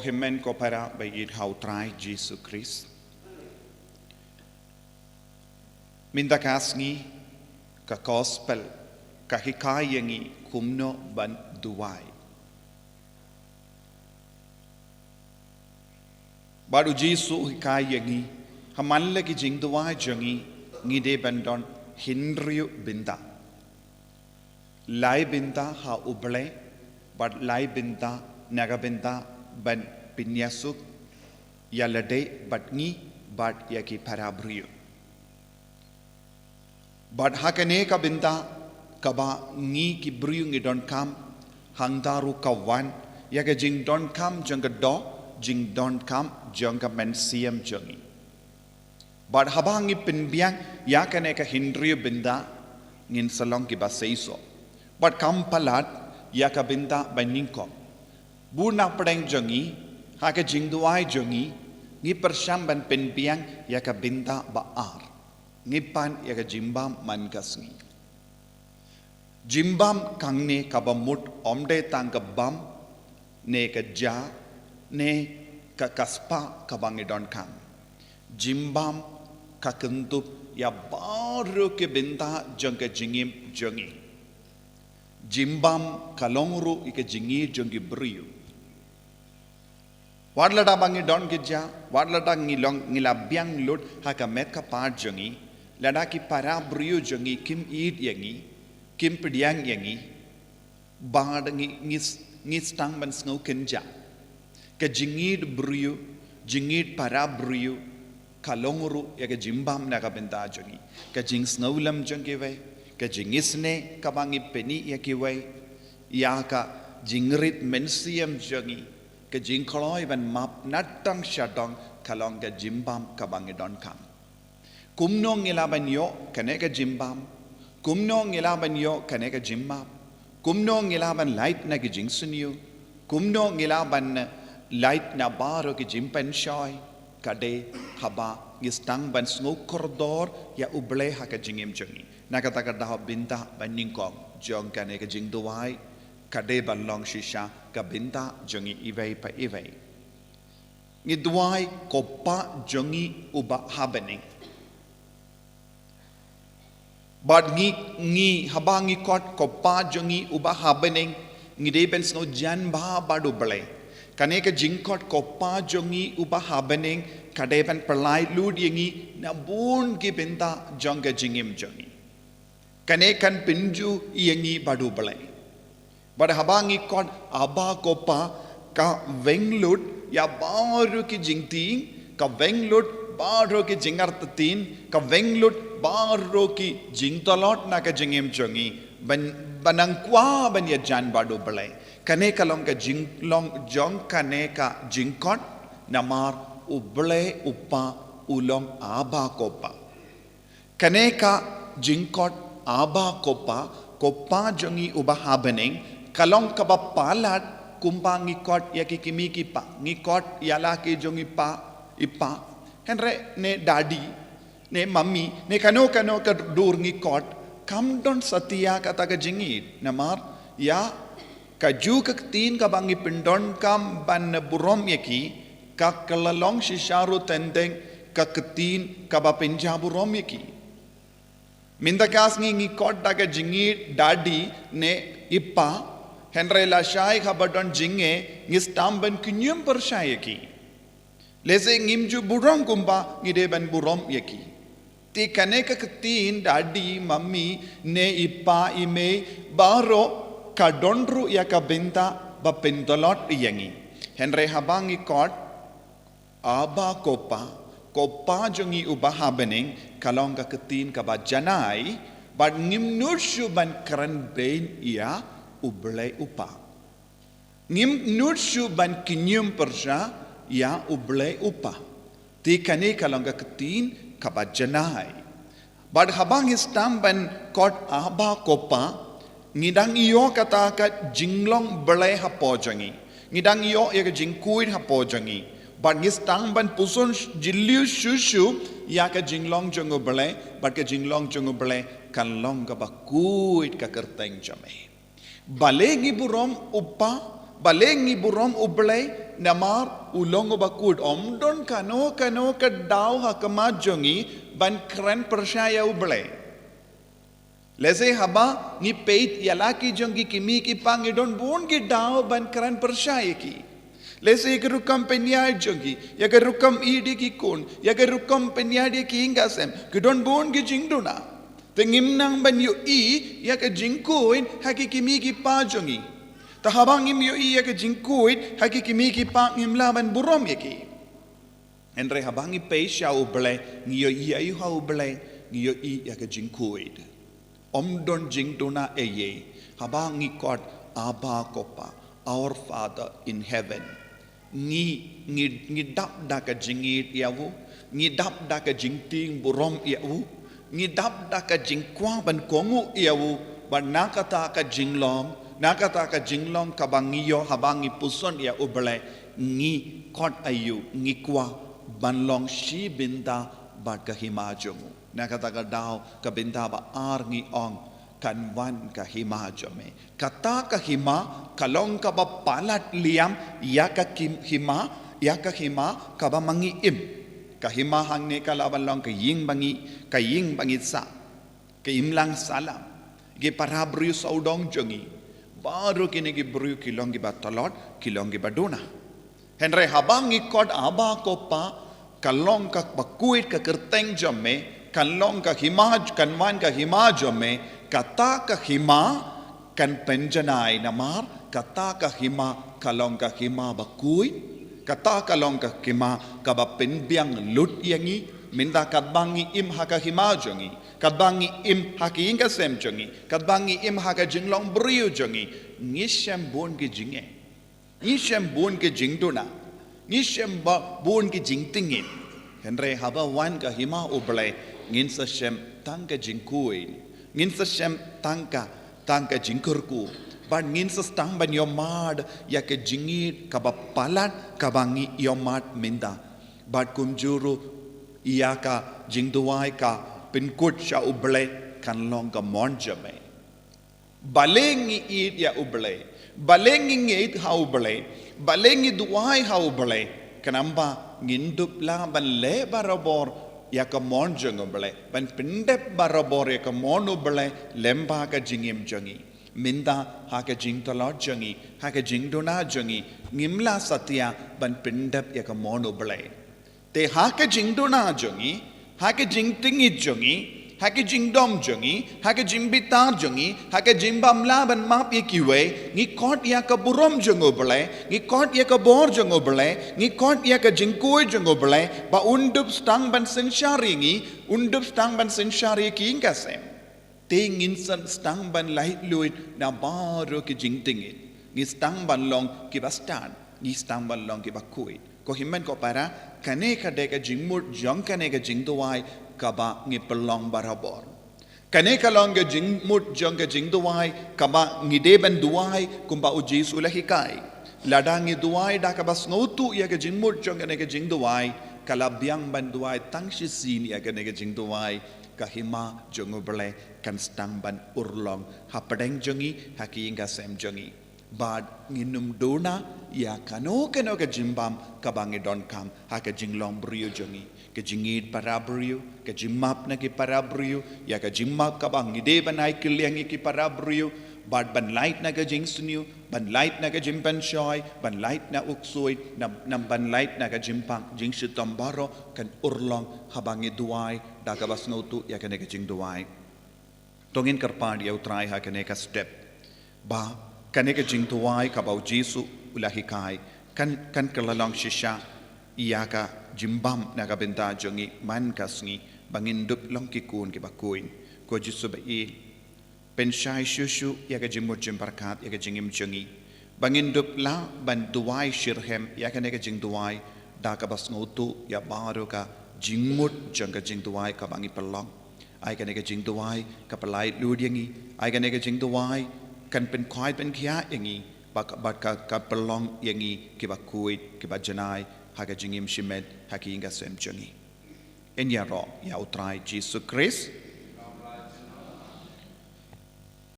himmen ko para bayid hautrai Jesus Christ. Minda kasngi ka gospel ka hikayangi kumno ban duwai. Baru Jesus hikayangi hamalle ki jing duwai jangi ngide bandon hindriu binda. Lai binda ha uble but lai binda naga binda ban pinyasuk yalade but ngi but yaki parabriu. But hakane ka binda kaba ngi ki briu ngi don kam hangdaru kawan yaga jing don kam janga do jing don kam janga men siam jangi. But habangi pinbiang yakane ka hindriu binda ngin salong ki basaiso. But kam palat yaka binda baningko. Buna pedeng jangi haka jing duai jangi ngi persyam ban pinbiang yaka binda baar. Ngipan yaka jimbam mangasngi. Jimbam kangne kabamut omde tangkabam ne ka ja ne ka kaspa kabangi don kam. Jimbam kakentup ya baru ke binta jangka jingim jangi. Jimbam kalongru ika jingi jangi beriu. Wadlada bangi don keja, wadlada ngilabiang lut haka met ka par jangi. Ladaki para beriu jangi kim eat yangi, kim pediang yangi, bad ngis tang ban snow kenja. Ka jingid beriu, jingid para beriu, kalonguru ya ka jimbam na ka benta jangi. Ka jing snowlam jangi way, ka jingisne ka bangi peni ya ki way, ya ka jingrit mensiam jangi, ka jing koloy ban map natang syadong kalong ka jimbam ka bangi don kam. Kumno ngilaban yo kaneka jimbam, kumno ngilaban yo kaneka jimbam, kumno ngilaban light na ki jingsunyo, kumno ngilaban light na baro ki jimpen shoy, kade haba ngistang ban snow koridor ya uble haka jingim jangi. Nakataka daho binta baningkong jong kaneka jing duwai, kade balong shisha ka binta jangi iway pa iway. Ngidwai kopa jangi uba habening. But ngi habangi kot kopa jangi uba habening ngideben snow jan ba badu bale. Kaneka jingkot kopa jangi uba habening kadeban perlai lud yangi na bun ki binta jangka jingim jangi. Kanekan pinju yangi badu bale. But habangi kot aba kopa ka wenglud ya baru ki jingting ka wenglud baru ki jingartatin ka wenglud baru ki jingtolot na ka jingim jangi banangkwa ban ya jan badu balai kane kalong ka jinglong jong kane ka jingkot namar uble upa ulong aba kopa kane ka jingkot aba kopa jangi uba habening kalong ka ba palat kumpa ngikot ya ki kimi ki pa ngikot yala ki jongi pa ipa henre ne dadi ne mami ne kano ka dur ngikot kam don satia kata ka jingit namar ya ka ju ka tin ka bangi pindon kam ban burom yaki ka kalalong shisharu tendeng ka ketin ka ba pinja burom yaki mindakas ngikot da ka jingit dadi ne ipa henre la shai ka badon jinge ngistam ban kunyum persyai yaki lese ngimju burom kumpa ngide ban burom yaki ti kaneka ketin dadi mami ne ipa ime baro kadonru ya ka benta ba pentolot yangi henre habangi kot aba kopa jongi uba habening kalong ka ketin ka ba janai but ngimnushu ban kran ben ia uble upa ngimnushu ban kinyum persya ya uble upa ti kane kalong ka ketin kabajanai. Bad habang istam ban kot aba kopa ngidang iyo kata ka jinglong belai hapo jangi. Ngidang iyo ya ka jingkuin hapo jangi. Bad ngistang ban puson jiliu shushu ya ka jinglong jongo belai. Bad ka jinglong jongo belai kan long ka bakuit ka kerteng jame. Balengi burom upa, balengi burom ublay, namar ulong bakut don kano ka daw hakamajongi ban kran percaya uble. Lese haba ni peit yalaki jongi kimi ki pangi don bon ki daw ban kran percaya ki. Lese ikerukam penyai jongi, yakerukam idi ki kun, yakerukam penyai ki ingasem, kudon bon ki jingduna. Tengimnang ban yu yaka jingkuin haki kimi ki pa jongi. Tahabang im yu yaka jingkuin haki kimi ki pa ngimlaban burom yaki. Andre habang i pe sha uble, ngiyo ayu ha uble, ngiyo yaka jingkuin. Don jingduna eye, habang i God Abba Kopa, our Father in heaven. Ngi dap daka jingit yawu, ngi dap daka jingting burom yawu, ngi dap daka jingkwa ban kongu yawu, ban nakata ka jinglong kabangiyo habangi puson ya uble, ngi kot ayu, ngi kwa ban long shi binda bat ka himajomu. Nakata ka daw ka binda ba ar ngi ong kanwan ka himajome. Kata ka hima kalong ka ba palat liam ya ka hima ka ba mangi im. Kahima hang ne kalaban long ka ying bangi sa ka imlang salam ge parabru saudong jongi baru kini ge bru kilong ge batalot kilong ge baduna henre habang ikod aba kopa kalong ka bakuit ka kerteng jome kalong ka himaj kanwan ka himajome kata ka hima kan penjanai namar kata ka hima kalong ka hima bakuit kata kalong ka kima kaba penbiang lut yangi minda kadbangi im haka himajongi kadbangi im haki inga sem jongi kadbangi im haka jinglong brio jongi ngisem bon ke jinge ngisem bon ke jingduna ngisem bon ke jingtingin henre haba wan ka hima uble ngin sa shem tangka jingkuin ngin sa shem tangka jingkurku ban ngin sa stang ban yomad ya ke jingit kaba palat kabangi yomat minda bat kumjuru iyaka jingduai ka pinkut sha uble kan long ka monjame balengi it ya uble balengi ngit ha uble balengi duai ha uble kanamba ngindupla ban le barabor ya ka monjang uble ban pindep barabor ya ka mon uble lemba ka jingim jangi minda haka jing talot jangi haka jing dona jangi ngimla satya ban pindap yaka mono blay te haka jing dona jangi haka jing tingi jangi haka jing dom jangi haka jing bitar jangi haka jing bamla ban map yakiwe ngi kot yaka burom jango blay ngi kot yaka bor jango blay ngi kot yaka jing koi jango blay ba undup stang ban senshari ngi undup stang ban senshari ki ingasem Ting insan stang ban light luit na baru ke jingtingit. Ni stang ban long ki bastan, ni stang ban long ki bakuit. Ko himman ko para kane ka deka jingmut jong kane ka jingduai kaba ngi pelong barabor. Kane ka long ka jingmut jong ka jingduai kaba ngi deban duai kumba uji sulahikai. Ladangi duai da kabas ngotu ya ka jingmut jong kane ka jingduai kalabyang ban duai tangshi sin ya kane ka jingduai kahima jongobele kan stang ban urlong hapadeng jongi haki inga sem jongi bad nginum dona ya kano ke jimbam kabangi don kam haka jinglong brio jongi ke jingit para brio ke jimmap na ki para brio ya ka jimmap kabangi de banai kilyangi ki para brio bad ban light na ka jing sunyu ban light na ka jimpan shoy ban light na uksoi nam ban light na ka jimpang jing shitambaro kan urlong habangi duai da ka bas ngotu ya ka jing duai tongin karpad ya utrai ha ka step ba kaneka jing duai ka bau jisu ulahikai kan kalalong shisha iyaka jimbam na ka benta jongi man kasngi bangindup long kikun ki bakuin ko jisu ba penshai shushu ya ka jimut jimbarkat ya ka jingim jongi bangindup la ban duai shirhem ya ka jing duai da ka bas ngotu ya baru ka jingmut jang ka jing duai ka bangi pelong ai ka jing duai ka palai ludiangi ai ka jing duai kan pen khoi pen khia yangi bat ka pelong yangi ki ba kuit ki ba janai ha ka jingim shimet ha ki inga sem jongi en ya ro ya utrai Jesus Christ